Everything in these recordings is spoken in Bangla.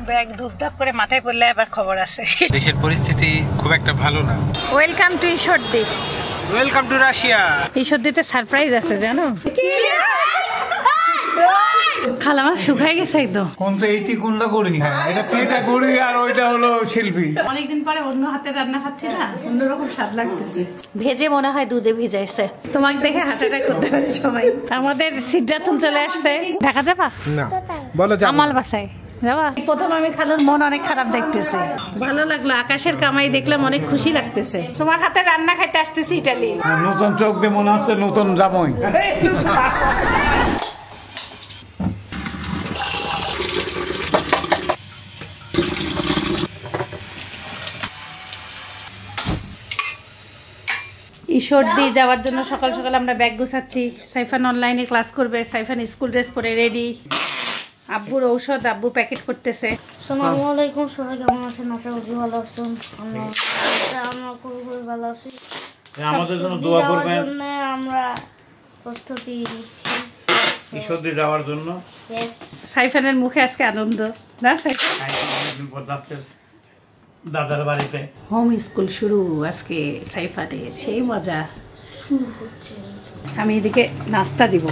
ব্যাগ দুধ করে মাথায় পড়লে আবার খবর আছে। দেশের পরিস্থিতি খুব একটা ভালো না। Welcome to Ishwardi. Welcome to Russia. ঈশ্বরদীতে সারপ্রাইজ আছে জানো? খালামা শুকাই গেছে একদম। কোনটা এইটি কোনটা করি? হ্যাঁ এটা চেটা করি আর ওইটা হলো শিল্পী। অনেকদিন পরে অন্য হাতে রান্না খাচ্ছি না, অন্যরকম স্বাদ লাগতেছে। ভেজে মনে হয় দুধে ভিজাইছে। তোমাকে দেখে হার্ট অ্যাটাক করতে পারে সবাই। আমাদের সিদ্ধাতুল চলে আসছে। দেখা যাবা? না বলো যাও। আমাল বাসায় যাবা? প্রথম আমি খালুর মন অনেক খারাপ দেখতেছে। ভালো লাগলো, আকাশের কামাই দেখলাম, অনেক খুশি লাগতেছে। তোমার হাতে রান্না খাইতে আসতেছি ইটালি। নতুন চোখ দিয়ে মনে হচ্ছে নতুন জামাই। ঈশ্বরদী যাওয়ার জন্য সকাল সকাল আমরা ব্যাগ গুছাচ্ছি। সাইফান অনলাইনে ক্লাস করবে, সাইফান স্কুল ড্রেস পরে রেডি। আব্বুর ঔষধ আব্বু প্যাকেট করতেছে। আসসালামু আলাইকুম, সবাই কেমন আছেন? আশা করি ভালো আছেন। আমরা খুবই ভালো আছি। আমাদের জন্য দোয়া করবেন। আমরা প্রস্তুতি নিচ্ছি ঈশ্বরদী যাওয়ার জন্য। সাইফানের মুখে আজকে আনন্দ না? সাইফান দাদার বাড়িতে হোম স্কুল শুরু আজকে সাইফানের, সেই মজা শুরু হচ্ছে। আমি এদিকে নাস্তা দিব।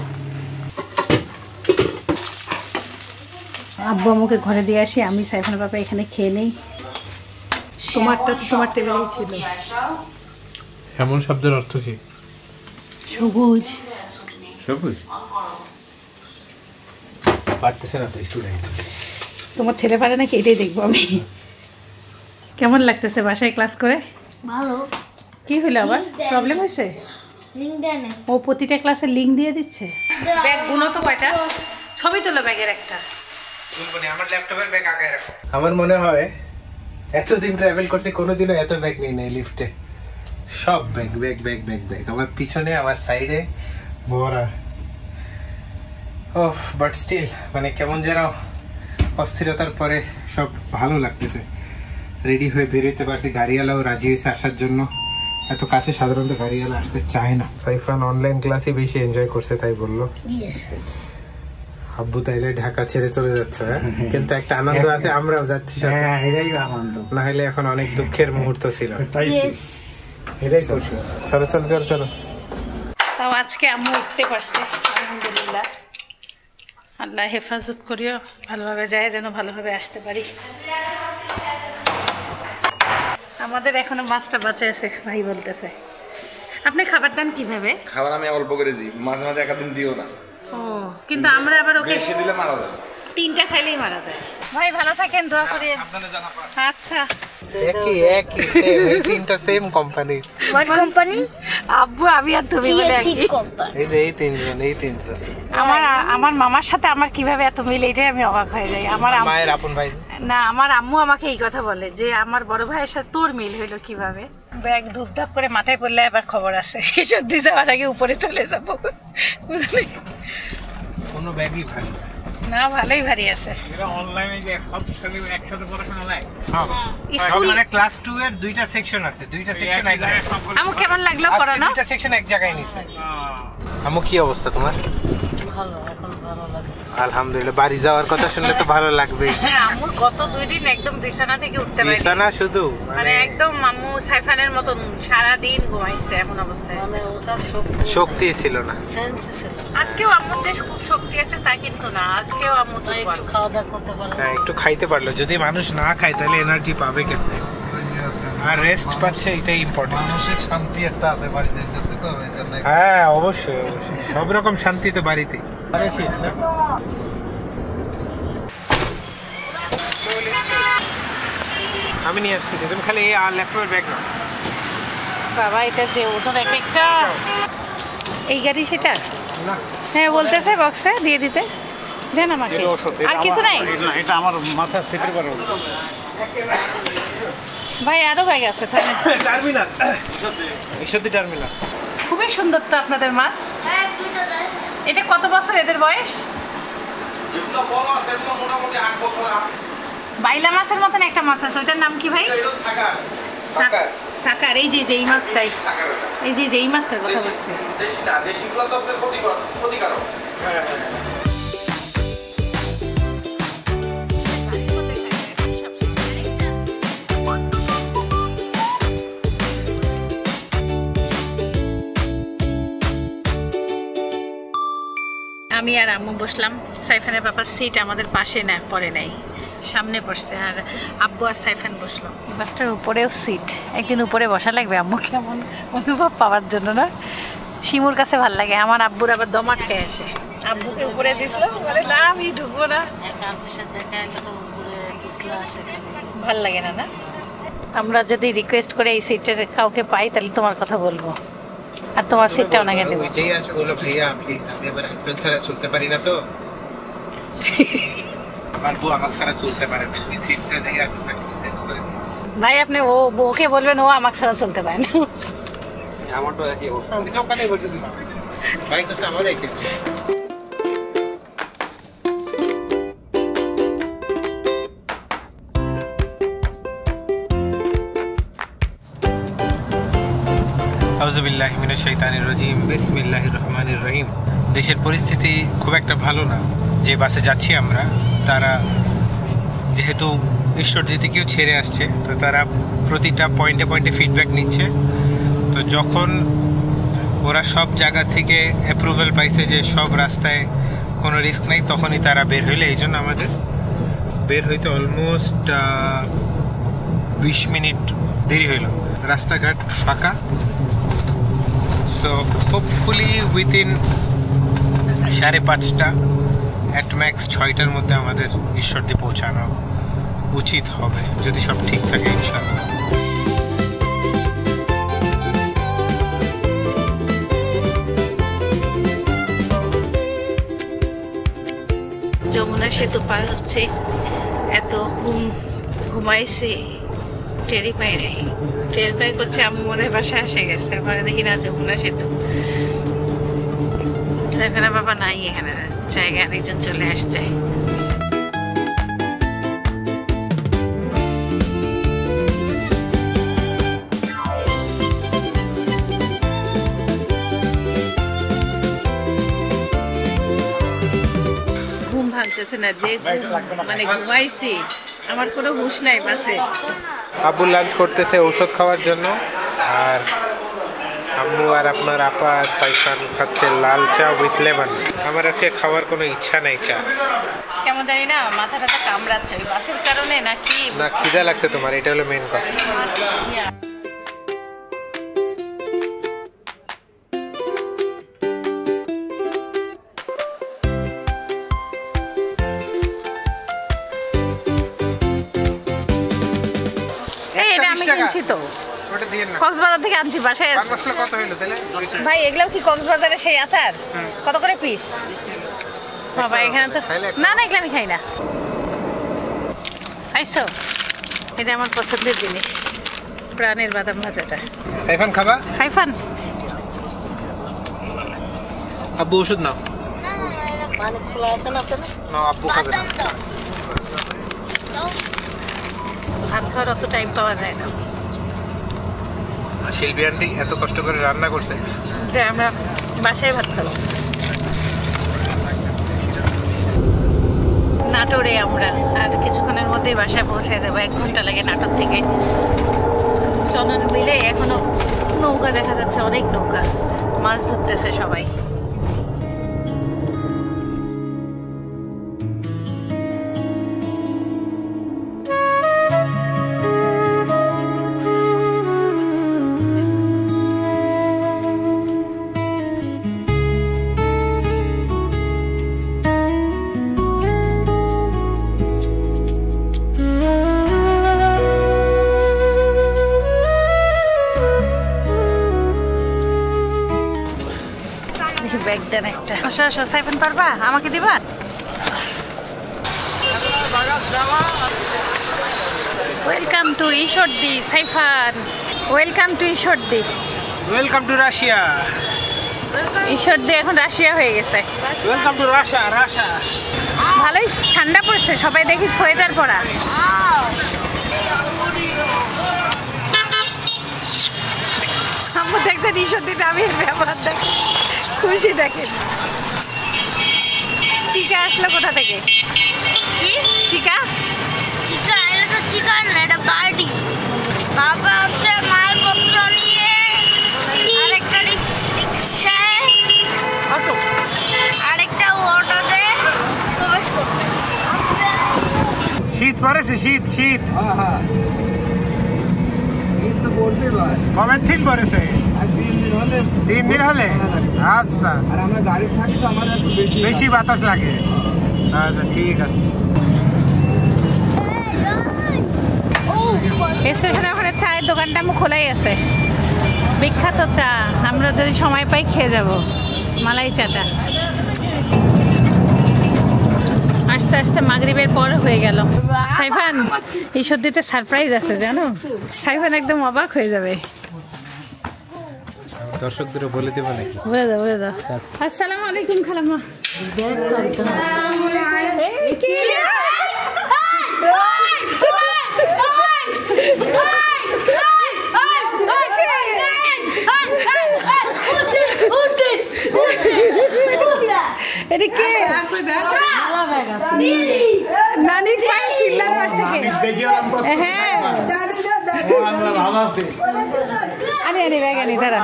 আব্বু আমাকে ঘরে দিয়ে আসি, আমি সাইফানের বাবা এখানে খেয়ে নেই। তোমারটা তো তোমার টেবিলেই ছিল। এমন শব্দের অর্থ কি? সবুজ সবুজ পারতেছে না তো স্টুডেন্ট। তোমার ছেলে পারে নাকি এটাই দেখবো আমি। কেমন লাগতেছে বাসায় ক্লাস করে? ভালো। কি হলো আবার? প্রবলেম হয়েছে? লিংক দেন। ও প্রতিটা ক্লাসে লিংক দিয়ে দিচ্ছে। ব্যাগ গুনো তো কয়টা? ছবি তোলো ব্যাগের একটা। আমার ল্যাপটপের ব্যাগ আগে রাখো। আমার মনে হয় এতদিন ট্রাভেল করছি কোনোদিনও এত ব্যাগ নেই নাই লিফটে। সব bag bag bag bag bag আমার পিছনে আমার সাইডে ভরা। ওহ বাট স্টিল মানে কেমন যেন অস্থিরতার পরে সব ভালো লাগতেছে। রেডি হয়ে বেরোতে পারছি, গাড়িওয়ালাও রাজি হয়েছে আসার জন্য। এত কাছে সাধারণত গাড়িওয়ালা আসতে চায় না। সাইফান অনলাইন ক্লাসে বেশি এনজয় করছে তাই বললো। আব্বু তাইলে ঢাকা ছেড়ে চলে যাচ্ছে, কিন্তু একটা আনন্দ আছে, আমরাও যাচ্ছি। আনন্দ না হলে এখন অনেক দুঃখের মুহূর্ত ছিল। চলো চলো চলো চলো। তাও আজকে আম্মু উঠতে পারছে, আলহামদুলিল্লাহ। আল্লাহ হেফাজত করিও, ভালোভাবে যায় যেন ভালোভাবে আসতে পারি। আমাদের এখনো মাছটা বাঁচে আছে, ভাই বলতেছে। আপনি খাবার দেন কিভাবে? খাবার আমি অল্প করে দিই, মাঝে মাঝে একদিন দিও না। ও কিন্তু আমরা আবার ওকে বেশি দিলে মারা যায়। 3টা খাইলেই মারা যায়। ভাই ভালো থাকেন, দোয়া করি। আচ্ছা একই একই সেম, এই তিনটা সেম কোম্পানি। What company? আব্বু আমি আর তুমি বলে একই কোম্পানি। এই যে এই তিনজন আমার মামার সাথে আমার কিভাবে এত মিল, এটাই আমি অবাক হয়ে যাই। আমার মায়ের আপন ভাই না, আমার আম্মু আমাকে এই কথা বলে যে আমার বড় ভাইয়ের সাথে তোর মিল হইলো কিভাবে। ব্যাগ দুধ করে মাথায় পড়লে আবার খবর আছে। ঈশ্বরদী যাওয়ার আগে উপরে চলে যাব, বুঝলি? কোনো ব্যাগই ভারী না, ভালোই ভারী আছে। এরা অনলাইনে যে একসাথে পড়াশোনা নাই। স্কুল মানে ক্লাস 2 এর দুইটা সেকশন আছে, দুইটা সেকশন এক জায়গায়। আমু কেমন লাগলো পড়ানো? দুইটা সেকশন এক জায়গায় নিছে। আমু কি অবস্থা তোমার? ভালো, এখন ভালো লাগে। আলহামদুলিল্লাহ। বাড়ি যাওয়ার কথা শুনলে তো ভালো লাগবে। আম্মু গত 2 দিন একদম বিছানা থেকে উঠতে পারেনি। বিছানা শুধু মানে একদম আম্মু সাইফানের মতন সারা দিন ঘুমাইছে, এমন অবস্থায় আছে। ওটা শক্তি ছিল না। সেন্স ছিল। আজকেও আম্মুর যে খুব শক্তি আছে তা কিন্তু না, আজকেও আম্মু তো একটু খাওয়া দাওয়া করতে পারলো। হ্যাঁ একটু খাইতে পারলো। যদি মানুষ না খায় তাহলে এনার্জি পাবে কেন? আর রেস্ট পাচ্ছে, এটাই ইম্পর্টেন্ট। মানসিক শান্তি একটা আছে, বাড়ি যাইতেছে তো এই জন্য। হ্যাঁ অবশ্যই অবশ্যই, সব রকম শান্তি তো বাড়িতেই। আমি নিয়ে আসতেছি, তুমি খালি এই ল্যাপটপের ব্যাগ নাও। বাবা এটা যে ওজন এক একটা, এই গাড়ি সেটা না হ্যাঁ বলতেছে বক্সে দিয়ে দিতে। দেন আমাকে, আর কিছু নাই এটা আমার মাথা ফেটে পারে। ভাই, আরো ব্যাগ আছে। Terminal, Ishwardi terminal. খুবই সুন্দর তো আপনাদের মাছ। এটা কত বছর এদের বয়স? যেগুলো বড় আছে এগুলো মোটামুটি 8 বছর। বাইলা মাছের মতন একটা মাছ আছে, ওটার নাম কি ভাই? এটা সাকার। সাকার। এই যে এই মাছটাই, এই যে এই মাছটার কথা বলছি। দেশি না, দেশিগুলো তো আপনার ক্ষতিকারক। হ্যাঁ হ্যাঁ। আমি আর আম্মু বসলাম। সাইফানের বাবার সিট আমাদের পাশে না পড়ে নাই, সামনে বসছে, আর আব্বু আর সাইফান বসলো। বাসটার উপরেও সিট, একদিন উপরে বসা লাগবে আম্মু কেমন অনুভব পাওয়ার জন্য না। শিমুর কাছে ভাল লাগে, আমার আব্বুর আবার দমাট খেয়ে আসে। আব্বুকে উপরে দিছিল, বলে না আমি ঢুকবো না, ভাল লাগে না। না আমরা যদি রিকোয়েস্ট করে এই সিটের কাউকে পাই তাহলে তোমার কথা বলবো, আর তোমার সিটটা ওনাকে দেবো। যেই আসবে বলো ভাইয়া প্লিজ আমি আবার হাজবেন্ড ছাড়া চলতে পারি না, তো আমার বউ আমার ছাড়া চলতে পারে না, এই সিটটা যেই আসবে তাকে চেঞ্জ করে দিই। ভাই আপনি ওকে বলবেন ও আমাকে ছাড়া চলতে পারে না। আমার তো একই অবস্থা, আমি তো কথাই বলতেছি না ভাই, তো আমার একই। আউযুবিল্লাহি মিনাশ শাইতানির রাজিম, বিসমিল্লাহির রহমানির রহিম। দেশের পরিস্থিতি খুব একটা ভালো না। যে বাসে যাচ্ছি আমরা, তারা যেহেতু ঈশ্বরদী থেকেও ছেড়ে আসছে, তো তারা প্রতিটা পয়েন্টে পয়েন্টে ফিডব্যাক নিচ্ছে। তো যখন ওরা সব জায়গা থেকে অ্যাপ্রুভাল পাইছে যে সব রাস্তায় কোনো রিস্ক নেই, তখনই তারা বের হইলে। এই জন্য আমাদের বের হইতে অলমোস্ট 20 মিনিট দেরি হইল। রাস্তাঘাট ফাঁকা। So hopefully within 5:30 at max 6টার মধ্যে আমাদের ঈশ্বরদী পৌঁছানো উচিত হবে, যদি সব ঠিক থাকে ইনশাআল্লাহ। যমুনা সেতু পার হচ্ছে, এত ঘুমাইছে টেরি পাই নাই। টের পাই করছে আম্মু মনে বাসায় এসে গেছে, আমার দেখি না যমুনা সেতু। এখানে বাবা নাই, এখানে জায়গায় আরেকজন চলে আসছে। ঘুম ভাঙতেছে না, যে মানে ঘুমাইছি, আমার কোনো হুঁশ নাই বাসে। আব্বু লাঞ্চ করতেছে ঔষধ খাওয়ার জন্য, আর আম্মু আর আপনার আপা আর সাইফান খাচ্ছে লাল চা উইথ লেমন। আমার আজকে খাওয়ার কোনো ইচ্ছা নাই চা। কেমন জানি না, মাথা টাথা কামড়াচ্ছে ওই বাসের কারণে নাকি না খিদা লাগছে তোমার, এটা হলো মেন কথা। এটা আমি কিনছি তো, ওটা দিয়ে না, কক্সবাজার থেকে আনছি বাসায়। পান মশলা কত হইলো তাহলে? ভাই এগুলো কি কক্সবাজারে সেই আচার? কত করে পিস? বাবা এখানে তো না না, এগুলো আমি খাই না। খাইছো? এটা আমার পছন্দের জিনিস, প্রাণের বাদাম ভাজাটা। সাইফান খাবা? সাইফান আব্বু ওষুধ নাও। না আব্বু খাবে না। ভাত খাওয়ার অত টাইম পাওয়া যায় না। শিল্পী আন্টি এত কষ্ট করে রান্না করছে, আমরা বাসায় ভাত খাবো। নাটোরে আমরা আর কিছুক্ষণের মধ্যেই বাসায় পৌঁছে যাবো। 1 ঘন্টা লাগে নাটোর থেকে। চলন মিলে এখনো নৌকা দেখা যাচ্ছে, অনেক নৌকা, মাছ ধরতেছে সবাই। ব্যাগ দেন একটা। আসো আসো, সাইফান পারবা? আমাকে দিবা? Welcome to Ishwardi Saifan, welcome to Ishwardi. Welcome to Russia. Ishwardi এখন রাশিয়া হয়ে গেছে। Welcome to Russia. রাশিয়া ভালোই ঠান্ডা পড়ছে, সবাই দেখি সোয়েটার পরা। আম্মু দেখছেন ঈশ্বরদীতে আমি ব্যবহার দেখি, খুশি দেখেন। চিকা আসলো কোথা থেকে? চিকা? চিকা? এটা তো চিকেন না, এটা পার্টি। বাবা হচ্ছে মালপত্র নিয়ে আরেকটা রিক্সায়, অটো, আরেকটা শীত পড়েছে, শীত শীত কবে দিন পড়েছে? 3 দিন হলে। আচ্ছা, বেশি বাতাস লাগে। আচ্ছা ঠিক আছে। স্টেশনে ওখানে চায়ের দোকানটা আমার খোলাই আছে, বিখ্যাত চা। আমরা যদি সময় পাই খেয়ে যাব মালাই চাটা। আস্তে আস্তে মাগরিবের পর হয়ে গেল। সাইফান এই সর্দিতে সারপ্রাইজ আছে জানো, সাইফান একদম অবাক হয়ে যাবে। দর্শকদের বলে দেবো নাকি? বলে দাও বলে দাও। আসসালামু আলাইকুম খালাম্মা। এটা কে? নানি পাই চিল্লার পাশ থেকে। হ্যাঁ আরে আরে ব্যাগ আনি তারা।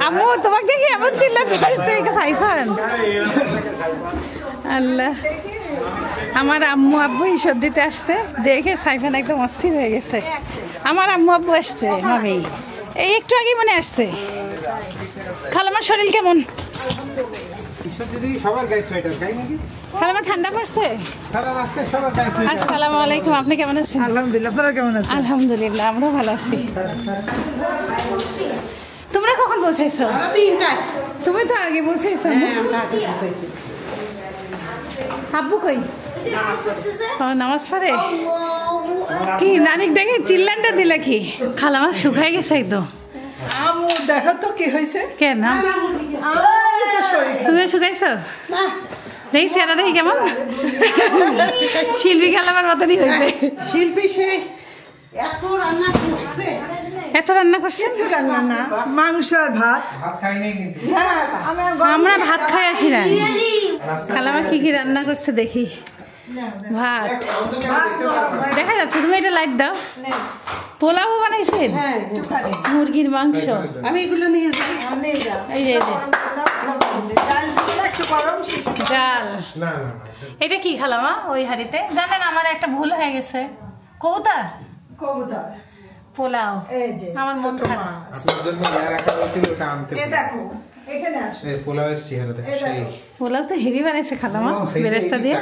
আম্মু তোমাকে দেখি এমন চিল্লাতে পারছে সাইফান। আল্লাহ, আমার আম্মু আব্বু এই সর্দিতে আসছে দেখে সাইফান একদম অস্থির হয়ে গেছে। আমার আম্মু আব্বু আসছে মামি এই একটু আগে মনে আসছে। খালামার শরীর কেমন? খালামা ঠান্ডা পড়ছে? আসসালামু আলাইকুম, আপনি কেমন আছেন? আলহামদুলিল্লাহ, আপনারা কেমন আছেন? আলহামদুলিল্লাহ আমরা ভালো আছি। তোমরা কখন পৌঁছাইছো? 3টায়। তুমি তো আগে পৌঁছাইছো। আব্বু কই? নামাজ পড়ে। কি নানিক দেখে চিল্লানটা দিলে কি? খালামা শুকাই গেছে একদম। আমু দেখো তো কি হয়েছে। কেন তুমি শুকাইছো? দেখি চেহারা দেখি কেমন। শিল্পী খালামার মতনই হয়েছে। শিল্পী সে এত রান্না করছে। এত রান্না করছে? কিছু রান্না না, মাংস আর ভাত। হ্যাঁ আমরা ভাত খাই আসি না। খালামা কি কি রান্না করছে দেখি। ভাত দেখা যাচ্ছে, তুমি এটা লাইট দাও। পোলাও বানাইছেন? মুরগির মাংস। আমি এগুলো নিয়ে যাই। এই যে ডাল। এটা কি খালামা ওই হাড়িতে? জানেন আমার একটা ভুল হয়ে গেছে। কবুতর পোলাও। আমার মন খারাপ। পোলাও তো হেভি বানাইছে খালামা, বেরেস্তা দিয়ে।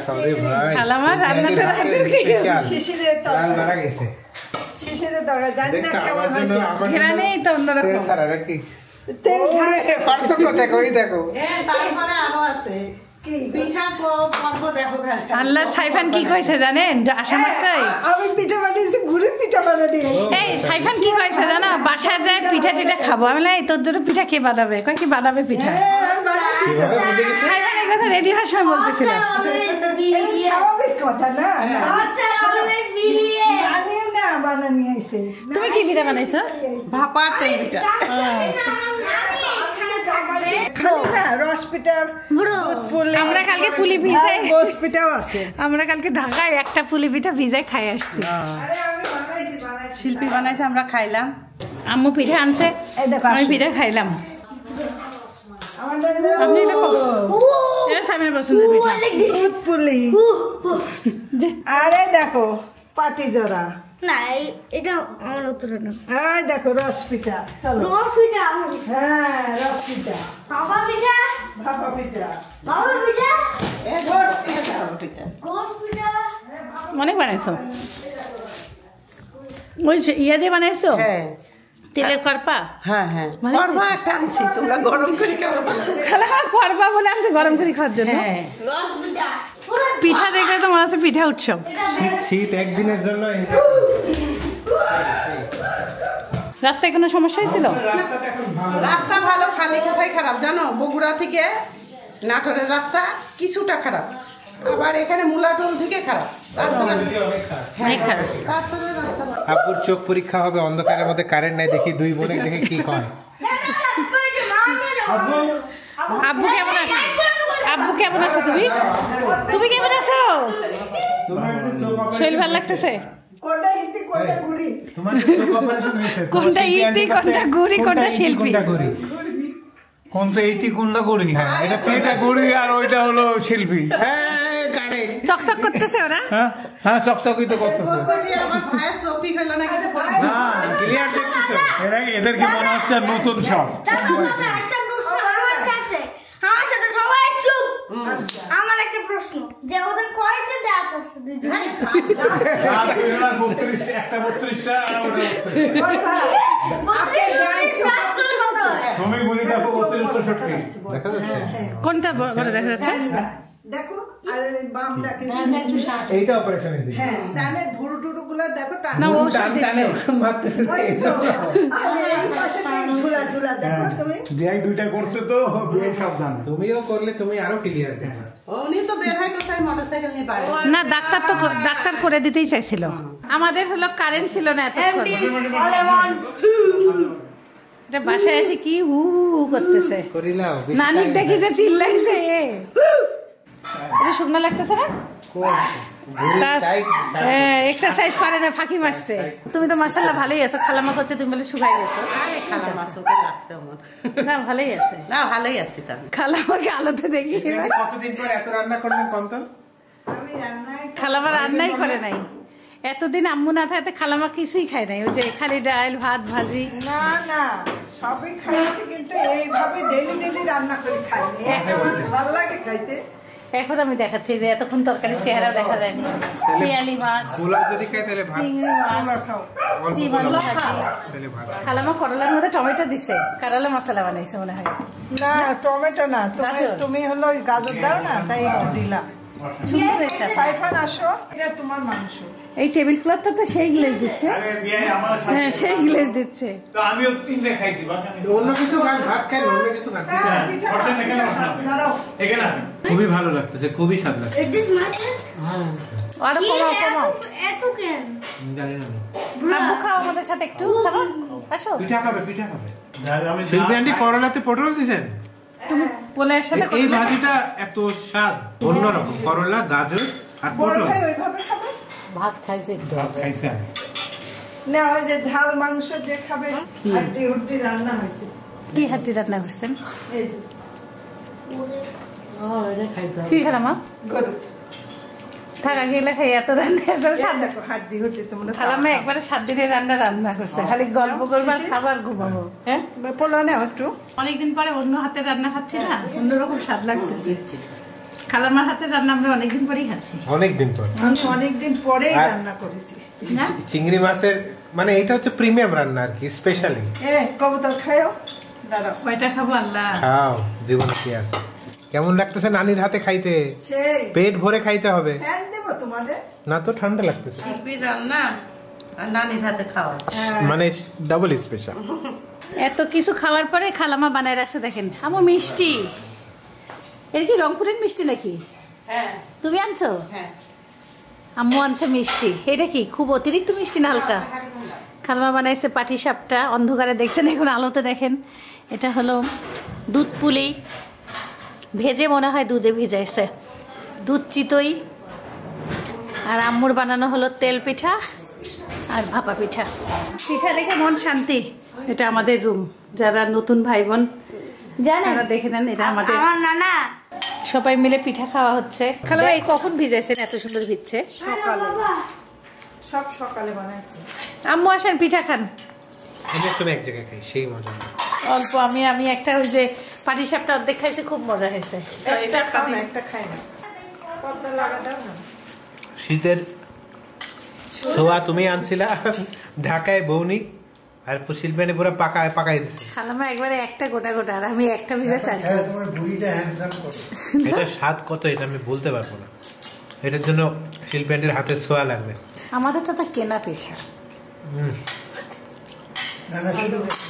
খালামা রান্নাটা ঘেরা নেই তো অন্যরকম। আল্লাহ, সাইফান কি কইছে জানেন? আসা মাত্রই আমি পিঠা বানিয়েছি, ঘুরে পিঠা বানাতে। এই সাইফান কি কইছে জানো? বাসায় যায় পিঠা টিঠা খাবো। আমি বললাম তোর জন্য পিঠা কে বানাবে? কয় কি বানাবে পিঠা। সাইফান এই কথা রেডি হওয়ার সময় বলতেছিল। স্বাভাবিক কথা না। তুমি কি পিঠা বানাইছো? ভাপা তেল পিঠা। রস পিঠা। আমরা কালকে পুলি ভিজাই, গোস পিঠাও আছে। আমরা কালকে ঢাকায় একটা পুলি পিঠা ভিজাই খাই আসছি। শিল্পী বানাইছে, আমরা খাইলাম। আম্মু পিঠা আনছে, আমি পিঠা খাইলাম। আপনি এটা সামনে পছন্দের পিঠা। পুলি। আরে দেখো পাটি জোড়া। না এটা আমার উত্তর না। এই দেখো রস পিঠা। চলো রস পিঠা। হ্যাঁ রস পিঠা। ভাপা পিঠা। ভাপা পিঠা। ভাপা পিঠা। গোস পিঠা। গোস পিঠা। অনেক বানাইছো? ওই ইয়া দিয়ে বানাইছো? হ্যাঁ তেলের করপা। হ্যাঁ হ্যাঁ করবা একটা আনছি, তোমরা গরম করে খাও। খালা করপা বলে আমি গরম করে খাওয়ার জন্য। রস পিঠা। পিঠা দেখলে তো মনে হচ্ছে পিঠা উৎসব। শীত একদিনের জন্য। রাস্তায় কোনো সমস্যা হয়েছিল? রাস্তা ভালো, খালি কোথায় খারাপ জানো? বগুড়া থেকে নাটোরের রাস্তা কিছুটা খারাপ, আবার এখানে মুলাটোল থেকে খারাপ। অনেক খারাপ। আব্বুর চোখ পরীক্ষা হবে, অন্ধকারের মধ্যে কারেন্ট নাই, দেখি দুই বোনে দেখে কি করে। আব্বু কেমন আছে? আব্বু কেমন আছে? তুমি তুমি কেমন আছো? শরীর ভালো লাগতেছে? কোনটা ইতি কোনটা গুড়ি কোনটা শিল্পী? কোনটা এইটি কোনটা গুড়ি? হ্যাঁ এটা চেটা গুড়ি আর ওইটা হলো শিল্পী। হ্যাঁ কারেক্ট। চকচক করতেছে ওরা। হ্যাঁ হ্যাঁ, চকচকই তো করতেছে। আমার ভাইয়ের চোখ ঠিক হলো না কিছু বলে। না ক্লিয়ার দেখতেছো, এদেরকে মনে হচ্ছে নতুন সব। একটা প্রশ্ন আমার কাছে, আমার সাথে সবাই চুপ। আমার একটা প্রশ্ন, যে ওদের কয়টা দাঁত আছে দুজন? একটা 32টা আর ওটা তুমি বলি দেখো 32 দেখা যাচ্ছে? কোনটা বলে দেখা যাচ্ছে? দেখো আর বামটাকে এইটা অপারেশন হয়েছে। হ্যাঁ ডানে ভুরু টুরু গুলো দেখো টান না ও টান টানে ওষুধ মারতেছে। এই পাশেটা ঝুলা ঝুলা দেখো তুমি। বিয়ে দুইটা করছে তো বিয়ে সাবধান। তুমিও করলে তুমি আরো ক্লিয়ার দেখো। উনি তো বের হয় কোথায় মোটরসাইকেল নিয়ে পারে না, ডাক্তার করে দিতেই চাইছিল। আমাদের হলো কারেন্ট ছিল না এতক্ষণ। এটা বাসায় এসে কি হু হু করতেছে। করিলাও নানিক দেখি যে চিল্লাইছে। এটা শুকনো লাগতেছে না? এক্সারসাইজ করে না, ফাঁকি মারছে। তুমি তো মাশাআল্লাহ ভালোই আছো। খালামা করছে তুমি বলে শুকাই গেছো। খালামা চোখে লাগছে আমার। না ভালোই আছে। না ভালোই আছি তো। খালামাকে আলোতে দেখি। কতদিন পর এত রান্না করলেন কম তো? খালামা রান্নাই করে নাই এতদিন। আম্মু না থাকতে খালামা কিছুই খায় নাই। ওই যে খালি ডাল ভাত ভাজি। না না সবই খাইছি, কিন্তু এইভাবে ডেইলি ডেইলি রান্না করে খাই আমার ভালো লাগে খাইতে। এখন আমি দেখাচ্ছি যে এতক্ষণ তরকারির চেহারা দেখা যায়নি। পিয়ালি মাছ, পোলাও যদি খাই তাহলে ভাত, চিংড়ি মাছ, সিম আলু ভাজি। তাহলে ভাত। খালামা করলার মধ্যে টমেটো দিছে, কারালা মশলা বানাইছে মনে হয়। না টমেটো না, গাজর। তুমি হলো ওই গাজর দাও না, তাই একটু দিলাম। সুন্দর হয়েছে। সাইফান আসো, এটা তোমার মাংস। এই টেবিল ক্লথটা তো সেই গ্লেজ দিচ্ছে। আরে বিয়ে আমার সাথে হ্যাঁ সেই গ্লেজ দিচ্ছে। তো আমিও 3টা খাইছি বাসায়। অন্য কিছু খান, ভাত খান, অন্য কিছু খান। পিঠা খাও, বসেন এখানে, পিঠা খাও, বসেন। দাঁড়াও। এখানে আসেন। খুবই ভালো লাগতেছে, খুবই স্বাদ লাগছে। আরো কমাও। এত কেন? জানি না, আব্বু খাও আমাদের সাথে একটু। খাবো? আসো। পিঠা খাবে, পিঠা খাবে। আমি শিল্পী আন্টি করলাতে পটল দিছেন? পোলার সাথে এই করলা। ভাজিটা এত স্বাদ, অন্যরকম। করলা, গাজর আর বড় পটল। ভাই ওইভাবে খাবে ভাত খাইছে একটু। খাইছে না, ওই যে ঝাল মাংস যে খাবে, হাড্ডি হুড্ডি রান্না হয়েছে। কি হাড্ডি রান্না করছেন? এই যে কি খালামা? গরু। থাকা গেলে খাই এত রান্না এত এই স্বাদ। দেখো হাড্ডি হুড্ডি তোমরা খালামা একবারে 7 দিনের রান্না করছে। খালি গল্প করবার, খাবার, ঘুমাবো। হ্যাঁ পোলা নেও একটু। অনেকদিন পরে অন্য হাতের রান্না খাচ্ছি না, অন্যরকম স্বাদ লাগতেছে। খালামার হাতের রান্না আমরা অনেকদিন পরেই খাচ্ছি। অনেকদিন পর। আমি অনেকদিন পরেই আর- রান্না করেছি। না? চিংড়ি মাছের মানে এটা হচ্ছে প্রিমিয়াম রান্না আর কি, স্পেশালি। কবুতর খাও, দাঁড়াও। কয়টা খাবো আল্লাহ। খাও, জীবনে কি আছে। কেমন লাগতেছে নানির হাতে খাইতে? সেই পেট ভরে খাইতে হবে, ফ্যান দেবো তোমাদের। না তো ঠান্ডা লাগতেছে। শিল্পীর রান্না আর নানির হাতে খাওয়া। মানে ডাবল স্পেশাল। এত কিছু খাওয়ার পরে খালামা বানায় রাখছে দেখেন। আমো মিষ্টি। এর কি রংপুরের মিষ্টি নাকি? হ্যাঁ তুমি আনছো? হ্যাঁ। আম্মু আনছে মিষ্টি। এটা কি খুব অতিরিক্ত মিষ্টি না হালকা? খালামা বানাইছে পাটি সাপটা। অন্ধকারে দেখছেন, এখন আলোতে দেখেন। এটা হলো দুধ পুলি, ভেজে মনে হয় দুধে ভিজাইছে। দুধ চিতই। আর আম্মুর বানানো হলো তেল পিঠা আর ভাপা পিঠা। পিঠা দেখে মন শান্তি। এটা আমাদের রুম। যারা নতুন ভাই বোন জানেন তারা দেখে নেন, এটা আমাদের। আমার নানা সবাই মিলে পিঠা খাওয়া হচ্ছে। খালামা এই কখন ভিজাইছেন? এত সুন্দর ভিজছে। সকালে বাবা সব সকালে বানাইছি। আম্মু আসেন পিঠা খান। আমি একটু এক জায়গায় খাই, সেই মজা। অল্প আমি একটা ওই যে পাটি সাপটা অর্ধেক খাইছে, খুব মজা হয়েছে। এটা খাও না, একটা খাই না। পর্দা লাগা দাও না। শীতের সোয়া তুমি আনছিলা ঢাকায় বৌনি, আর শিল্পী পুরো পাকাই দিচ্ছে। খালামা একবারে একটা গোটা গোটা, আর আমি একটা ভিজে চাচ্ছি। এটা স্বাদ কত এটা আমি বলতে পারবো না। এটার জন্য শিল্পী আন্টির হাতের ছোঁয়া লাগবে। আমাদেরটা তো কেনা পিঠা।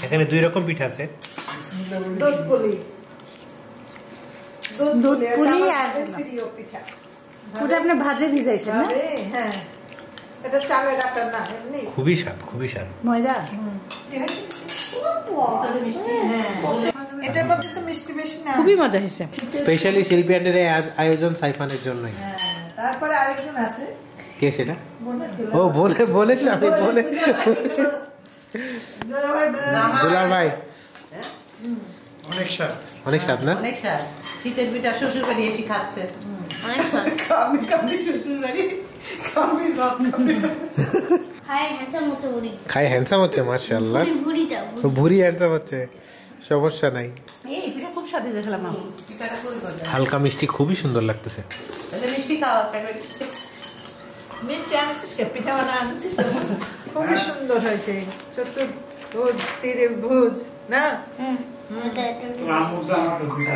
এখানে 2 রকম পিঠা আছে। দুধ পুলি। দুধ পুলি আর প্রিয় পিঠা। ওটা আপনি ভাজে ভিজাইছেন না? হ্যাঁ, এটা চালের আটা না, এমনি। খুবই স্বাদ, খুবই স্বাদ। ময়দা। এটার মধ্যে তো মিষ্টি বেশি না। খুবই মজা হয়েছে। স্পেশালি শিল্পী আন্টির এই আয়োজন সাইফানের জন্যই। হ্যাঁ, তারপরে আরেকজন আছে। কে সেটা? ও বলেছে, আমি বলে দুলা ভাই। অনেক স্বাদ। অনেক স্বাদ না? অনেক স্বাদ। শীতের পিঠা শ্বশুর বাড়ি এসে খাচ্ছে। অনেক স্বাদ। কামি শ্বশুর বাড়ি কামি বাপ খায় হ্যান্ডসাম হচ্ছে বুড়ি। খাই হ্যান্ডসাম হচ্ছে মাশাআল্লাহ। বুড়িটা ভুরি হ্যান্ডসাম হচ্ছে, সমস্যা নাই। এই পিঠা খুব স্বাদ হয়েছে খেলাম। পিঠাটা করে করে হালকা মিষ্টি, খুবই সুন্দর লাগতেছে। তাহলে মিষ্টি খাওয়া প্যাকেট। মিষ্টি আনছিস কে? পিঠা বানা আনছিস তো? খুবই সুন্দর হয়েছে। চতুর্ভুজ ত্রিভুজ না?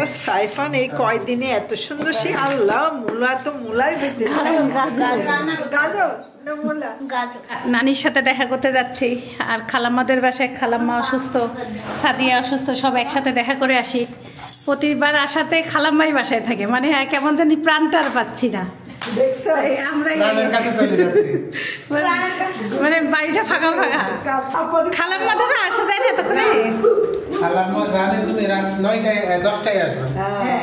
আর সাইফান এই কয়দিনে এত সুন্দর সে আল্লাহ মূলা তো মূলাই বেঁচে গাজর না মূলা গাজর। নানির সাথে দেখা করতে যাচ্ছি, আর খালাম্মাদের বাসায় খালাম্মা অসুস্থ, সাদিয়া অসুস্থ, সব একসাথে দেখা করে আসি। প্রতিবার আসাতে খালাম্মাই বাসায় থাকে, মানে কেমন জানি প্রাণটা আর পাচ্ছি না। দেখছো তাই আমরাই মানে বাড়িটা ফাঁকা ফাঁকা। খালাম্মাদের আসা যায় না তখন। খালাম্মা জানে তুমি রাত 9টায় 10টায় আসবে। হ্যাঁ,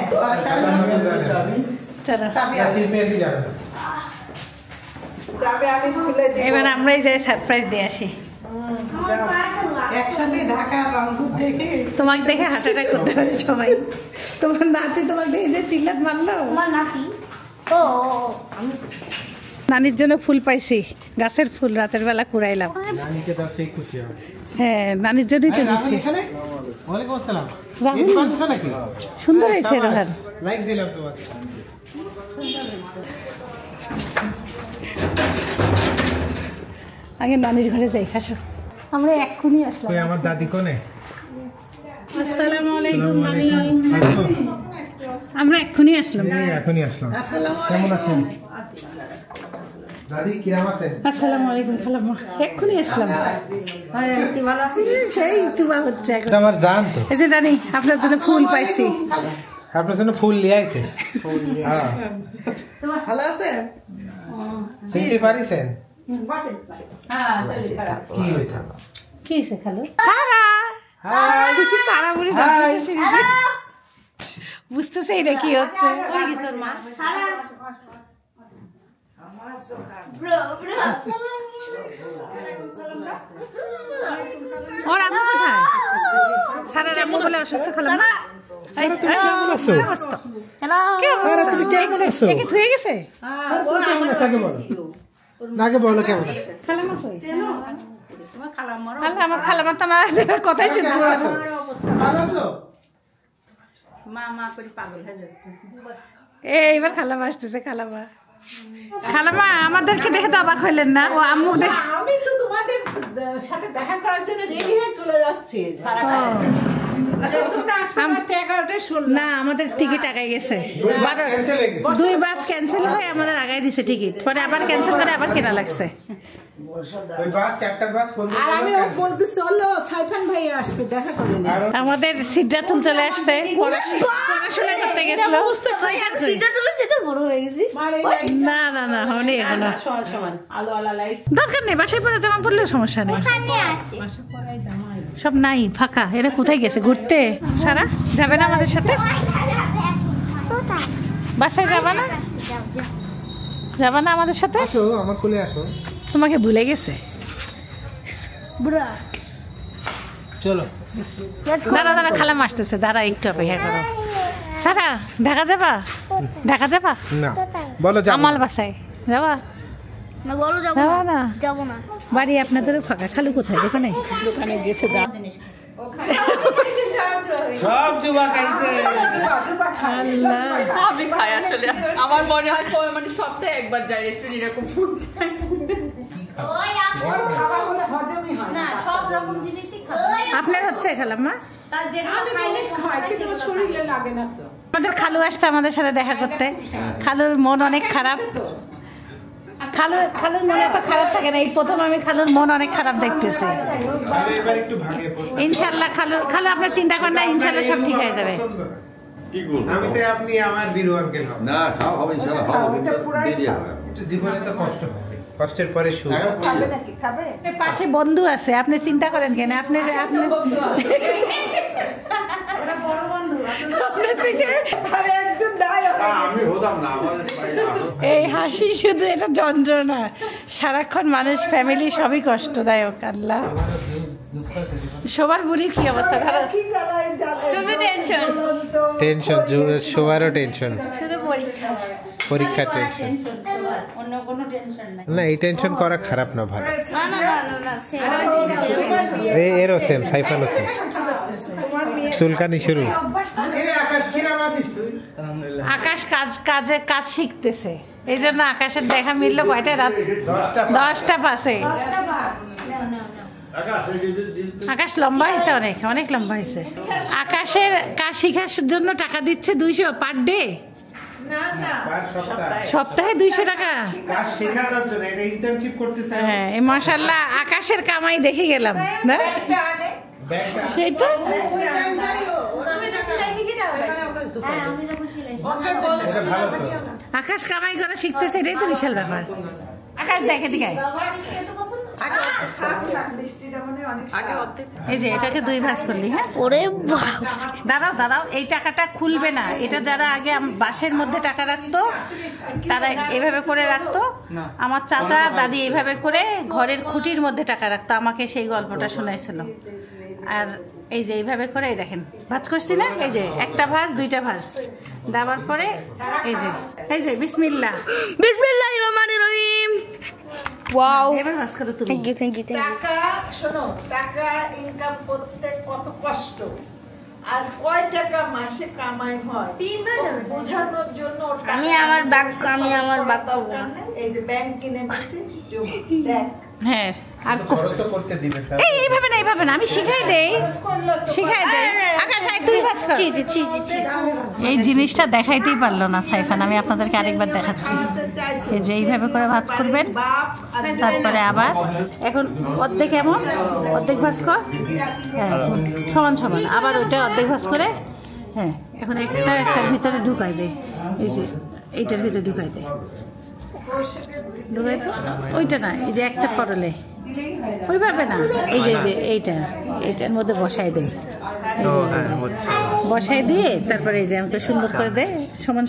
যাবে আমি খুলে দিই। এবার আমরাই যাই সারপ্রাইজ দিয়ে আসি। একসাথে ঢাকা রংপুর থেকে তোমাকে দেখে হার্ট অ্যাটাক করতে পারে সবাই। তোমার নাতি তোমাকে দেখে যে চিল্লাত মারলো। আমার নাতি ও আমি নানির জন্য ফুল পাইছি, গাছের ফুল, রাতের বেলা কুড়াইলাম। নানিকে দাও, সেই খুশি হবে। হ্যাঁ, নানির জন্যই তো দিচ্ছি। ওয়ালাইকুম আসসালাম। রাহুল। ঈদ বানছো নাকি? সুন্দর হয়েছে রোহান। লাইক দিলাম তোমাকে। আগে নানির ঘরে যাই, আসো। আমরা এক্ষুনি আসলাম। কই আমার দাদি কোনে? আসসালামু আলাইকুম নানি। আসো। আমরা এক্ষুনি আসলাম। এই এখনই আসলাম। কেমন আছেন দাদি? কিরাম আছেন? আসসালামু আলাইকুম খালাম্মা। এক্ষুনি আসলাম। সেই চুবা হচ্ছে এখন। এটা আমার জান তো। এই যে নানি, আপনার জন্য ফুল পাইছি। আপনার জন্য ফুল নিয়ে আইছে। হ্যাঁ, ভালো আছে? চিনতে পারিছেন? কি হয়েছে? কি হয়েছে খালু? সারা। হাই সারা বুড়ি ডাকতেছে সিঁড়িতে। বুঝতেছে এটা কি হচ্ছে। ওর আম্মু কোথায়? সারার আম্মু বলে অসুস্থ খালাম্মা। সারা তুমি কেমন আছো? হ্যালো সারা তুমি কেমন আছো? একে ধুয়ে গেছে? কেমন আছো আগে বলো। না আগে বলো কেমন আছো? খালাম্মা কই? তোমার খালাম্মার আল্লাহ, আমার খালাম্মা তো আমার কথাই শুনতে কেমন আছো? ভালো আছো? মা করে পাগল হয়ে যাচ্ছে। এইবার খালাম্মা আসতেছে। খালাম্মা, খালাম্মা আমাদেরকে দেখে তো অবাক হইলেন না? ও আম্মু দেখে। আমি তো তোমাদের সাথে দেখা করার জন্য রেডি হয়ে চলে যাচ্ছি। তোমরা আসবে 11টায় শুনলাম। না, আমাদের টিকিট আগাই গেছে। ক্যান্সেল হয়ে গেছে। 2 বাস ক্যান্সেল হয়ে আমাদের আগাই দিছে টিকিট, পরে আবার ক্যান্সেল করে আবার কেনা লাগছে। ওই বাস 4টার বাস বন্ধ আর আমি করে বলতে চলো সাইফান ভাই আসবে দেখা করে নিই। আমাদের সিদ্ধাতুল চলে আসছে, পড়াশোনা করতে গেছিল। সিধা তুলে যেতে বড় হয়ে গেছি। না না না, হয়নি এখনো। সমান সমান আলো আলা লাইট। দরকার নেই, বাসায় পরে জামা পরলেও সমস্যা নেই। খানে আছে সব নাই, ফাঁকা। এরা কোথায় গেছে ঘুরতে? সারা যাবে না আমাদের সাথে? বাসায় যাবা না? যাবা না আমাদের সাথে? আসো, আমার কোলে আসো। তোমাকে ভুলে গেছে। বুড়া চলো। দাঁড়া দাঁড়া, খালাম আসতেছে, দাঁড়া একটু অপেক্ষা করো। সারা ঢাকা যাবা? ঢাকা যাবা? না বলো যাবো। আমাল বাসায় যাবা? না বলো যাবো যাবা না না? যাবো না। বাড়ি আপনাদেরও ফাঁকা। খালু কোথায়? দোকানে? দোকানে গেছে যা সব জুবা খাইছে। আমি খাই আসলে, আমার মনে হয় মানে সপ্তাহে একবার যাই রেস্টুরেন্ট এরকম ফুড চাই। না সব রকম জিনিসই খাবো। আপনার হচ্ছে খালাম্মা? তার যেগুলো আমি তো অনেক খাই কিন্তু শরীরে লাগে না তো। আমাদের খালু আসছে আমাদের সাথে দেখা করতে। খালুর মন অনেক খারাপ। খালুর মন এত খারাপ থাকে না, এই প্রথম আমি খালুর মন অনেক খারাপ দেখতেছি। আমি এবার একটু ভাগে পড়ছি। ইনশাল্লাহ খালু আপনার চিন্তা করেন না, ইনশাল্লাহ সব ঠিক হয়ে যাবে। আমি তো আপনি আমার বীরু আঙ্কেল হবে। না খাওয়া হবে ইনশাআল্লাহ, খাওয়া হবে, কিন্তু দেরি হবে। একটু জীবনে তো কষ্ট হবে, কষ্টের পরে সুখ। খাবে নাকি খাবে? আপনার পাশে বন্ধু আছে, আপনি চিন্তা করেন কেন? আপনার থেকে আর একজন নাই আমি হতাম না, আমাদের বাড়ি আসো। এই হাসি শুধু এটা যন্ত্রণা, সারাক্ষণ মানুষ ফ্যামিলি সবই কষ্টদায়ক। আল্লাহ সবার বুড়ির কি অবস্থা ধরো শুধু টেনশন টেনশন সবারও টেনশন শুধু পরীক্ষা পরীক্ষা টেনশন অন্য কোনো টেনশন নাই না এই টেনশন করা খারাপ না ভালো না এরও সেম সাইফানও সেম চুলকানি শুরু আকাশ কাজ শিখতেছে এই জন্য আকাশের দেখা মিললো কয়টা রাত 10টা পাশে আকাশ লম্বা হয়েছে অনেক অনেক লম্বা হয়েছে আকাশের কাজ শিখার জন্য টাকা দিচ্ছে 200 পার ডে সপ্তাহে 200 টাকা কাজ শেখানোর জন্য এটা ইন্টার্নশিপ করতেছে হ্যাঁ মাশাআল্লাহ আকাশের কামাই দেখে গেলাম না সেই তো আকাশ কামাই করা শিখতেছে এটাই তো বিশাল ব্যাপার আকাশ দেখে দিকে এই যে এটাকে 2 ভাঁজ করলি হ্যাঁ ওরে দাঁড়াও এই টাকাটা খুলবে না এটা যারা আগে বাঁশের মধ্যে টাকা রাখতো তারা এভাবে করে রাখতো আমার চাচা দাদি এইভাবে করে ঘরের খুঁটির মধ্যে টাকা রাখতো আমাকে সেই গল্পটা শোনাইছিল আর এই যে এইভাবে করে দেখেন ভাঁজ করছি না এই যে একটা ভাঁজ 2টা ভাঁজ দেওয়ার পরে এই যে বিসমিল্লাহ বিসমিল্লাহির রহমানির রহিম ওয়াও এবার ভাঁজ করো তুমি থ্যাংক ইউ টাকা শোনো টাকা ইনকাম করতে কত কষ্ট আর কয় টাকা মাসে কামাই হয় বোঝানোর জন্য আমি আমার বাক্য এই যে ব্যাংক কিনে দিয়েছি দেখ হ্যাঁ আর খরচও করতে দিবেন এইভাবে না আমি শিখাই দেই আকাশ তুই ভাঁজ কর এই জিনিসটা দেখাইতেই পারলো না সাইফান আমি আপনাদেরকে আরেকবার দেখাচ্ছি এই যে এইভাবে করে ভাঁজ করবেন তারপরে আবার এখন অর্ধেক এমন অর্ধেক ভাঁজ কর হ্যাঁ সমান আবার ওইটা অর্ধেক ভাঁজ করে হ্যাঁ এখন একটার ভিতরে ঢুকাই দেয় এই যে এইটার ভিতরে ঢুকাই দেয় ওইটা না এই যে একটা পরলে ওইভাবে না এই যে এইটার মধ্যে বসাই দেয় বসাই দিয়ে তারপরে এই যে আমাকে সুন্দর করে দেয় সমান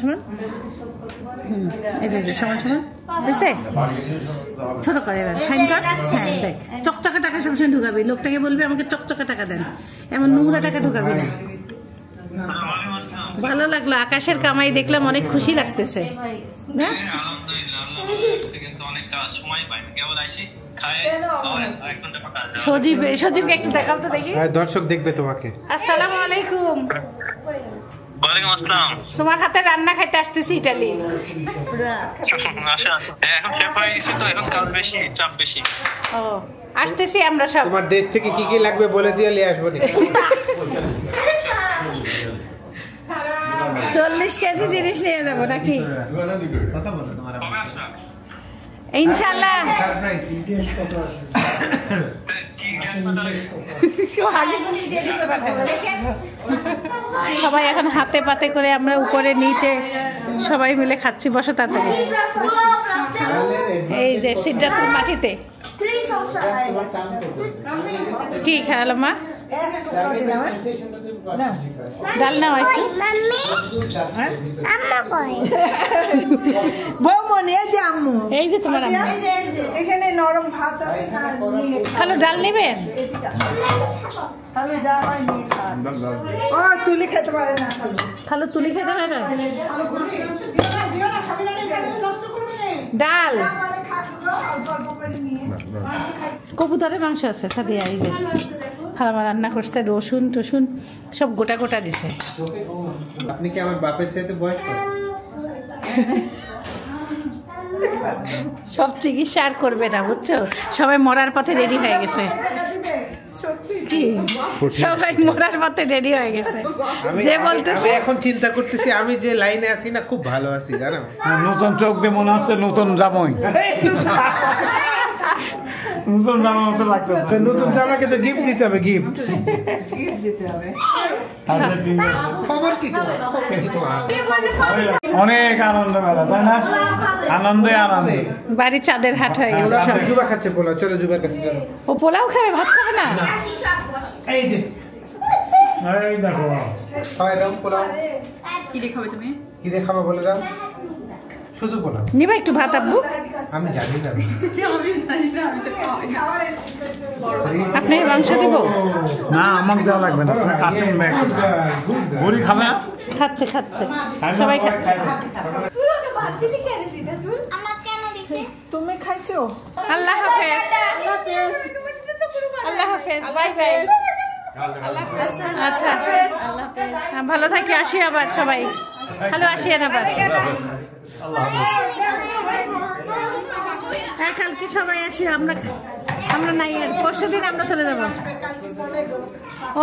এই যে সমান বুঝছে ছোট করে এবার ফাইন কর হ্যাঁ দেখ চকচকে টাকা সবসময় ঢুকাবি লোকটাকে বলবি আমাকে চকচকে টাকা দেন এমন নোংরা টাকা ঢুকাবি না ভালো লাগলো আকাশের কামাই দেখলাম অনেক খুশি লাগতেছে না সজীবকে একটু দেখাও তো দেখি দর্শক দেখবে তোমাকে আসসালামু আলাইকুম ওয়ালাইকুম আসসালাম তোমার হাতে রান্না খাইতে আসতেছি ইটালি এখন শেফ হয়ে গেছি তো এখন কাজ বেশি চাপ বেশি ও আসতেছি আমরা সব তোমার দেশ থেকে কি কি লাগবে বলে দিয়ে নিয়ে আসবো 40 কেজি জিনিস নিয়ে যাবো নাকি ইনশাআল্লাহ সবাই এখন হাতে পাতে করে আমরা উপরে নিচে সবাই মিলে খাচ্ছি বসো তাড়াতাড়ি এই যে সিদ্ধার্থের মাটিতে কি খেলালো মা ডাল না একটু এই যে তোমার এখানে নরম ভাত আছে খালো ডাল নেবেন তুলি খেতে পারে না খালো তুলি খেতে পারে না ডাল কবুতরের মাংস আছে সাদিয়া এই যে খালামা রান্না করছে রসুন টসুন সব গোটা দিছে আপনি কি আমার বাপের সাথে বয়স সব চিকিৎসা আর করবে না বুঝছো সবাই মরার পথে রেডি হয়ে গেছে সবাই মরার পথে রেডি হয়ে গেছে যে বলতেছে এখন চিন্তা করতেছি আমি যে লাইনে আছি না খুব ভালো আছি জানো নতুন চোখ দিয়ে মনে হচ্ছে নতুন জামাই নতুন জামা মতো লাগছে নতুন জামাকে তো গিফট দিতে হবে গিফট অনেক আনন্দ মেলা তাই না আনন্দে বাড়ি চাঁদের হাট হয়ে গেছে জুবা খাচ্ছে পোলাও চলো জুবার কাছে চলো ও পোলাও খাবে ভাত খাবে না এই যে এই দেখো খাওয়াই দাও পোলাও কি দেখাবে তুমি কি দেখাবো বলে দাও শুধু পোলাও নিবা একটু ভাত আব্বু আমি জানি না আপনি মাংস দিব? না আমাকে দেওয়া লাগবে না, কাসেম ব্যাগ বুড়ি খাবে না? খাচ্ছে সবাই খাচ্ছে। তুমি খাইছো? আল্লাহ হাফেজ। আল্লাহ হাফেজ, বাই বাই। আচ্ছা ভালো থাকি, আসি আবার সবাই। হ্যালো, আসিয়েন আবার। হ্যাঁ কালকে সবাই আসি, আমরা নাই, পরশু দিন আমরা চলে যাব।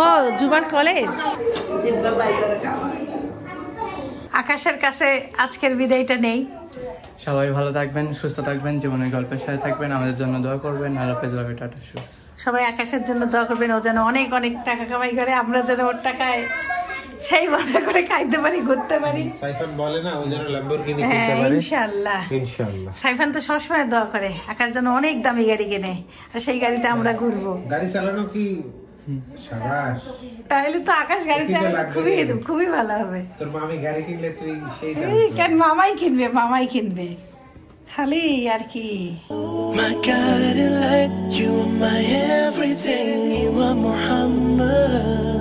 ও জুবাল কলেজ। আকাশের কাছে আজকের বিদায়টা নেই। সবাই ভালো থাকবেন, সুস্থ থাকবেন, জীবনের গল্পের সাথে থাকবেন, আমাদের জন্য দোয়া করবেন। আল্লাহ হাফেজ, টাটা। সবাই আকাশের জন্য দোয়া করবেন, ও যেন অনেক অনেক টাকা কামাই করে, আমরা যেন ওর টাকায় সেই মজা করে খাইতে পারি, ঘুরতে পারি। সাইফান বলে না ও যেন ল্যাম্বরগিনি কিনতে পারে। ইনশাআল্লাহ ইনশাআল্লাহ। সাইফান তো সবসময় দোয়া করে আকাশ যেন অনেক দামি গাড়ি কিনে, আর সেই গাড়িতে আমরা ঘুরবো। গাড়ি চালানো কি সাবাস, তাহলে তো আকাশ গাড়ি চালানো খুবই ভালো হবে। তোর মামি গাড়ি কিনলে তুই সেই কেন মামাই কিনবে খালি আর কি। My guiding light, you are my everything, you are Muhammad.